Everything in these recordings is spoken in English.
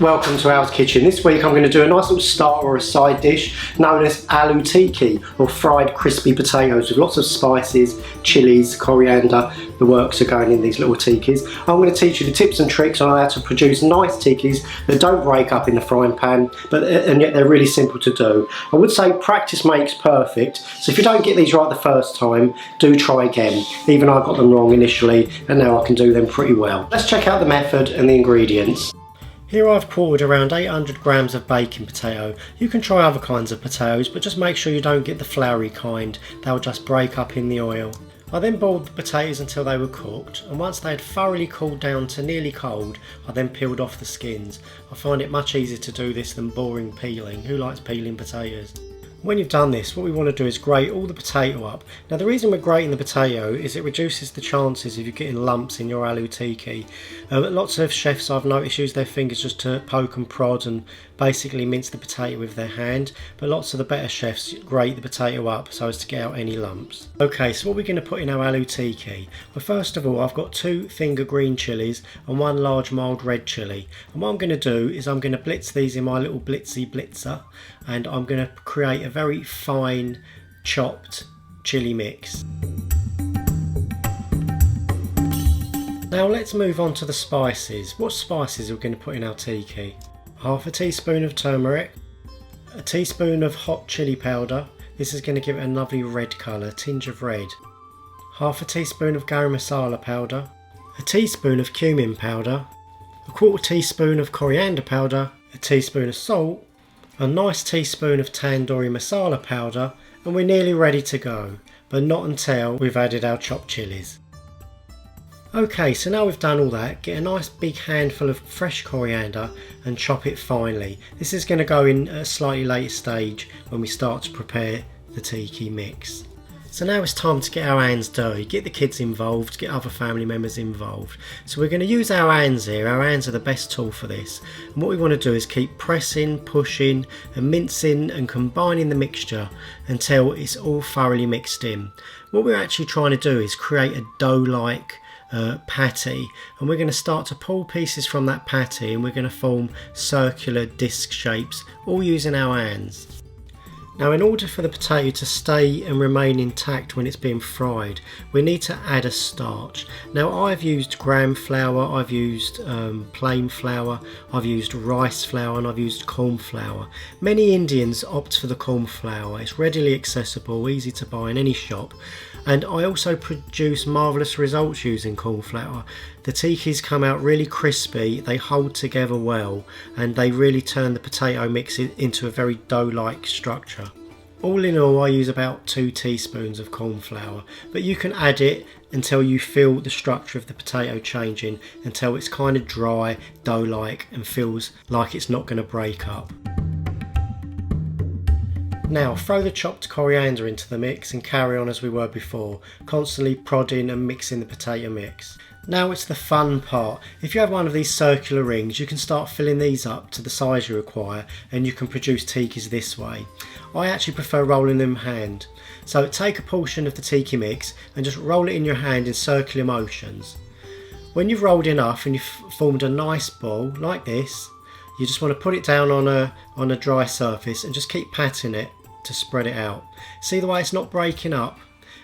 Welcome to Aloo's Kitchen. This week I'm going to do a nice little starter or a side dish known as Aloo Tikki, or fried crispy potatoes with lots of spices, chillies, coriander. The works are going in these little tikkis. I'm going to teach you the tips and tricks on how to produce nice tikkis that don't break up in the frying pan, and yet they're really simple to do. I would say practice makes perfect, so if you don't get these right the first time, do try again. Even I got them wrong initially, and now I can do them pretty well. Let's check out the method and the ingredients. Here I've poured around 800 grams of baking potato. You can try other kinds of potatoes, but just make sure you don't get the floury kind. They'll just break up in the oil. I then boiled the potatoes until they were cooked, and once they had thoroughly cooled down to nearly cold, I then peeled off the skins. I find it much easier to do this than boring peeling. Who likes peeling potatoes? When you've done this, what we want to do is grate all the potato up. Now the reason we're grating the potato is it reduces the chances of you getting lumps in your aloo tikki. Lots of chefs I've noticed use their fingers just to poke and prod and basically mince the potato with their hand, but lots of the better chefs grate the potato up so as to get out any lumps. Okay, so what we're going to put in our aloo tikki? Well, first of all, I've got 2 finger green chillies and 1 large mild red chilli, and what I'm going to do is I'm going to blitz these in my little blitzer, and I'm going to create a very fine chopped chilli mix. Now let's move on to the spices. What spices are we going to put in our tikki? Half a teaspoon of turmeric, a teaspoon of hot chili powder. This is going to give it a lovely red colour, tinge of red. Half a teaspoon of garam masala powder, a teaspoon of cumin powder, a quarter teaspoon of coriander powder, a teaspoon of salt, a nice teaspoon of tandoori masala powder, and we're nearly ready to go, but not until we've added our chopped chillies. Okay, so now we've done all that, get a nice big handful of fresh coriander and chop it finely. This is going to go in at a slightly later stage when we start to prepare the tikki mix. So now it's time to get our hands dirty, get the kids involved, get other family members involved. So we're going to use our hands here. Our hands are the best tool for this. And what we want to do is keep pressing, pushing and mincing and combining the mixture until it's all thoroughly mixed in. What we're actually trying to do is create a dough-like patty, and we're going to start to pull pieces from that patty and we're going to form circular disc shapes, all using our hands. Now, in order for the potato to stay and remain intact when it's being fried, we need to add a starch. Now, I've used gram flour, I've used plain flour, I've used rice flour, and I've used corn flour. Many Indians opt for the corn flour. It's readily accessible, easy to buy in any shop. And I also produce marvellous results using corn flour. The tikkis come out really crispy, they hold together well, and they really turn the potato mix into a very dough-like structure. All in all, I use about 2 teaspoons of corn flour, but you can add it until you feel the structure of the potato changing, until it's kind of dry, dough-like, and feels like it's not going to break up. Now throw the chopped coriander into the mix and carry on as we were before, constantly prodding and mixing the potato mix. Now it's the fun part. If you have one of these circular rings, you can start filling these up to the size you require, and you can produce tikkis this way. I actually prefer rolling them hand. So take a portion of the tikki mix and just roll it in your hand in circular motions. When you've rolled enough and you've formed a nice ball like this, you just want to put it down on a dry surface and just keep patting it to spread it out. See the way it's not breaking up?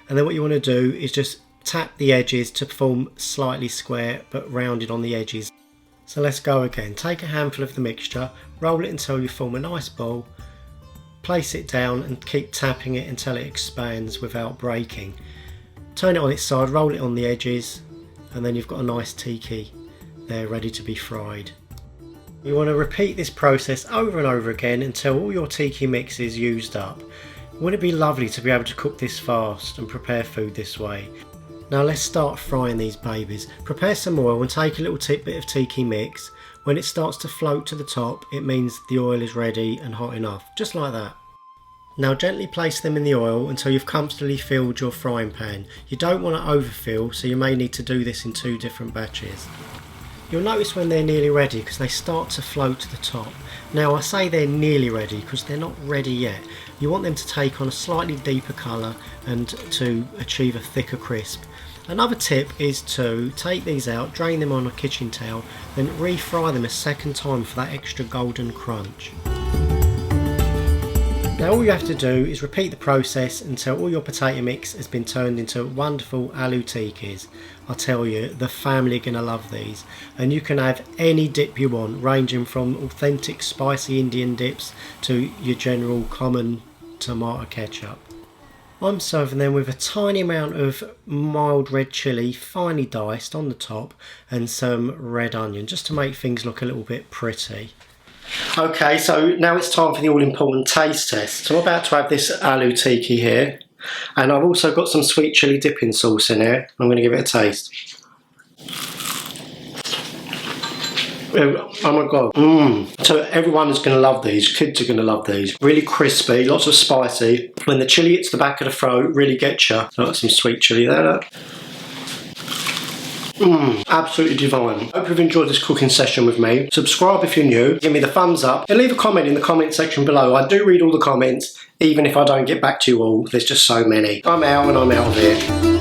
And then what you want to do is just tap the edges to form slightly square but rounded on the edges. So let's go again. Take a handful of the mixture, roll it until you form a nice ball, place it down and keep tapping it until it expands without breaking. Turn it on its side, roll it on the edges, and then you've got a nice tikki there ready to be fried. You want to repeat this process over and over again until all your tikki mix is used up. Wouldn't it be lovely to be able to cook this fast and prepare food this way? Now let's start frying these babies. Prepare some oil and take a little bit of tikki mix. When it starts to float to the top, it means the oil is ready and hot enough, just like that. Now gently place them in the oil until you've comfortably filled your frying pan. You don't want to overfill, so you may need to do this in 2 different batches. You'll notice when they're nearly ready because they start to float to the top. Now I say they're nearly ready because they're not ready yet. You want them to take on a slightly deeper colour and to achieve a thicker crisp. Another tip is to take these out, drain them on a kitchen towel, then refry them a second time for that extra golden crunch. Now all you have to do is repeat the process until all your potato mix has been turned into wonderful aloo tikkis. I tell you, the family are going to love these, and you can have any dip you want, ranging from authentic spicy Indian dips to your general common tomato ketchup. I'm serving them with a tiny amount of mild red chilli, finely diced on the top, and some red onion, just to make things look a little bit pretty. Okay, so now it's time for the all-important taste test. So I'm about to have this aloo tikki here, and I've also got some sweet chilli dipping sauce in here. I'm going to give it a taste. Oh my god. So everyone is going to love these. Kids are going to love these. Really crispy, lots of spicy. When the chilli hits the back of the throat, really gets you. Got some sweet chilli there, look. Absolutely divine. Hope you've enjoyed this cooking session with me. Subscribe if you're new, give me the thumbs up, and leave a comment in the comment section below. I do read all the comments, even if I don't get back to you all. There's just so many. I'm out and I'm out of here.